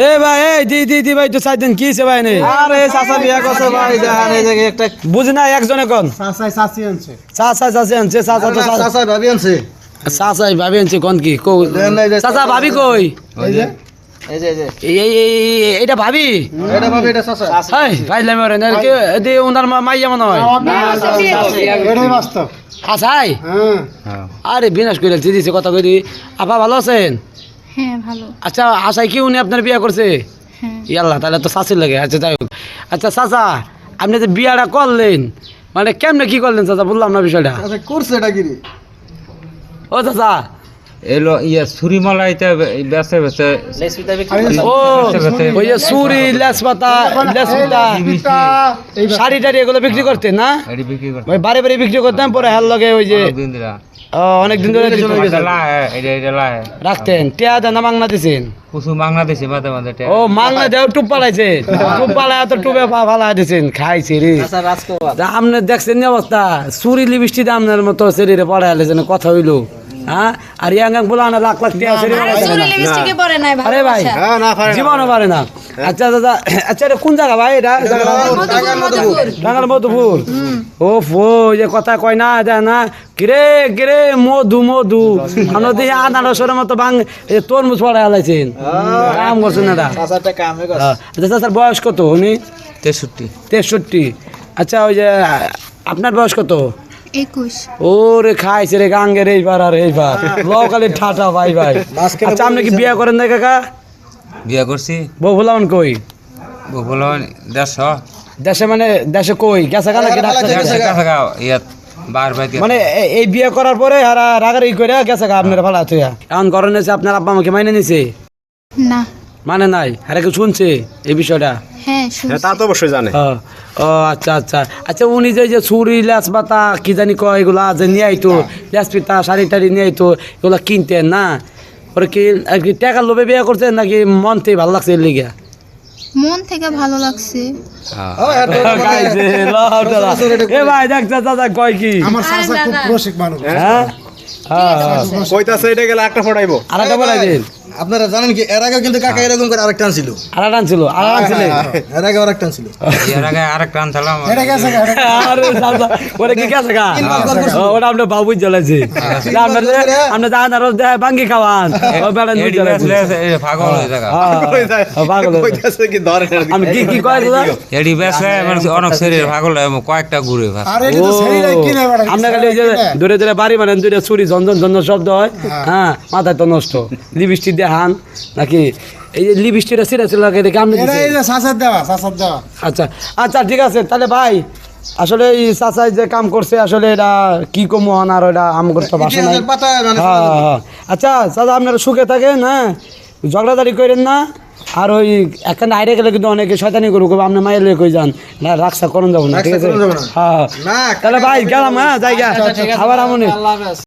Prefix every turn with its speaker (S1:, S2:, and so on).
S1: এ ভাই এই দি ভাই তো 4 দিন কি হইছে ভাই নে
S2: আরে চাচা বিয়া করছে ভাই দেখেন এই যে একটা
S1: বুঝি না একজনে কোন
S3: চাচি আনছে
S1: চাচা আনছে চাচা তো
S2: চাচা ভাবি আনছে
S1: চাচা ভাবি আনছে কোন কি কো চাচা ভাবি কই
S3: এই যে
S2: এই যে
S1: এইটা ভাবি
S2: এটা ভাবি এটা চাচা
S1: হাই ভাই লাইম রে নাকি এদি ওনার মাইয়া মনে হয়
S3: এটাই বাস্তব
S1: আসাই
S3: হ্যাঁ
S1: আরে বিনাশ করে দিছে কথা কই দি আপা ভালো আছেন
S4: হ্যাঁ ভালো
S1: আচ্ছা আশাই কি উনি আপনার বিয়ে করছে
S4: হ্যাঁ
S1: ইয়াল্লা তাহলে তো শাশির লাগে আচ্ছা যাই হোক আচ্ছা চাচা আপনি যে বিয়াটা করলেন মানে কেমনে কি করলেন চাচা বললাম না বিষয়টা
S2: আচ্ছা করছে এটা কি রে
S1: ও চাচা
S5: এলো ইয়া ছুরিমালাইতে বেসে বেসে
S1: ও ওই যে সুরি লেসপাতা শাড়ি টাড়ি এগুলো বিক্রি করতেন না
S5: এডি বিক্রি করতে
S1: ওই বাড়ি বাড়ি বিক্রি করতেন পরে হাল লগে ওই যে
S5: দিন দিলা
S1: অনেক দিন ধরে দিতেন।
S5: লা এটা লা
S1: রাখতেন টিয়া দেন না মাংনা দিছেন
S5: কুসু বাংলাদেশে মাঝে মাঝে
S1: ও মাংনা দেও টুপ পালাইছে টুপ পালায় তো টুপে ফালা দিছেন খাইছে রে
S2: চাচা রাজকুমার
S1: তা আপনি দেখছেন নি অবস্থা চুরি লিপস্টিক আপনার মতো শরীরে পড়ায় আলেছেন কথা হইলো হ্যাঁ আর ইয়াং বলা না লাখ লাখ টাকা শরীরে পড়ায়
S4: চুরি লিপস্টিকে পরে নাই
S1: আরে ভাই
S2: হ্যাঁ না পারে
S1: জীবনও পারে না আচ্ছা দাদা আচ্ছা এটা কোন জায়গা ভাই এটা টাঙ্গাল মধুপুর ও ফো যে কথা কয় না যায় না কিরে কিরে মধু আমরা দিয়ে আনারসের মতো ভাঙ তরমুজ পড়ায় আলাইছেন কাম করছেন এটা
S2: চাচাটা কামে করছে
S1: আচ্ছা স্যার বয়স কত উনি
S5: 63
S1: 63 আচ্ছা ওই যে আপনার বয়স কত
S4: 21
S1: ওরে খাইছে রে গাঙ্গের এইবার আর এইবার লোকালে ঠাটা ভাই আচ্ছা আপনি কি বিয়ে করেন না কাকা
S5: বিয়া করছি
S1: বউ ভুলাম কই
S5: বলো দেশ
S1: দেশে মানে দেশে কই গেছে গা নাকি ডাক্তার
S5: দেশে কাছে গাও ইয়াত বার বাই
S1: মানে এই বিয়ে করার পরে হারা রাগারি করে গেছে গা আপনার ভালো আছে এখন করেন আছে আপনার আব্বা আমাকে মাইনে নিছে
S4: না
S1: মানে নাই আরে কেউ শুনছে এই বিষয়টা
S4: হ্যাঁ শুনছি।
S3: তা তো অবশ্যই জানে
S1: ও আচ্ছা আচ্ছা উনি যে ছুরি লেস পাতা কি জানি কয় এগুলা যে নিয়ে আইতো লেস পিতা শাড়ি টাড়ি নিয়ে আইতো এগুলা কিনতেন না ওরা কি আর কি টাকার লোভে বিয়ে করছেন নাকি মন থেকে ভালো লাগছে এর লিগা
S4: মন থেকে ভালো লাগছে
S1: গাইছে লাউডালা এ ভাই দেখছ দাদা কয় কি
S3: আমার চাচা খুব রসিক মানুষ
S1: হ্যাঁ
S3: কইতাছে এটা গেলে একটা ফটাইবো
S1: আরেকটা বলাই দিন
S2: আপনারা জানেন কি এর আগে কিন্তু কাকা এরকম করে আরেকটা আনছিল
S1: আরেকটা ছিল
S2: এর আগে আরেকটা আনছিল
S5: এর আগে আরেকটা আনছিলাম
S3: এটা গেছে
S1: আরে দাদা ওরে কি গেছে গা ওটা আমরা বাবু জ্বালাইছে আমরা জান আর ভাঙ্গি খাওয়ান ও বেড়ান
S5: এডি বেসলে পাগল হয়ে থাকা
S1: পাগল
S3: কইতাছে কি ধরে
S1: আমি কি কয় দাদা
S5: এডি বেসলে মানে অনেক শরীর পাগল হয় কয়েকটা ঘুরে
S3: আর এটা তো শরীরে কিনে বেড়া
S1: আমরা খালি ওই যে দূরে দূরে বাড়ি মানে দূরে ছুরি ঝনঝন শব্দ হয় হ্যাঁ মাথায় তো নষ্ট লিপস্টিক দিয়ে হান নাকি এই যে লিপস্টিকটা ছিঁড়া ছিল দেখে আপনি
S3: এটা এই যে চাচার দেওয়া
S1: আচ্ছা আচ্ছা ঠিক আছে তাহলে ভাই আসলে এই চাচাই যে কাম করছে আসলে এটা কি কম হন আর ওটা আম করতে ভাষা নাই
S2: পাতা মানে
S1: হ্যাঁ আচ্ছা চাচা আপনারা সুখে থাকেন হ্যাঁ ঝগড়াঝাড়ি করেন না আর ওই একখানে আইরে গেলে কিন্তু অনেকে শয়তানি করবো আপনি মায়ের লেগে কই যান না রাক্সা করুন যাবো না ঠিক আছে
S2: রাক্সা করুন যাবো না।
S1: হ্যাঁ
S2: না,
S1: তাহলে ভাই গেলাম হ্যাঁ জায়গা আবার আমনে
S2: আল্লাহ হাফেজ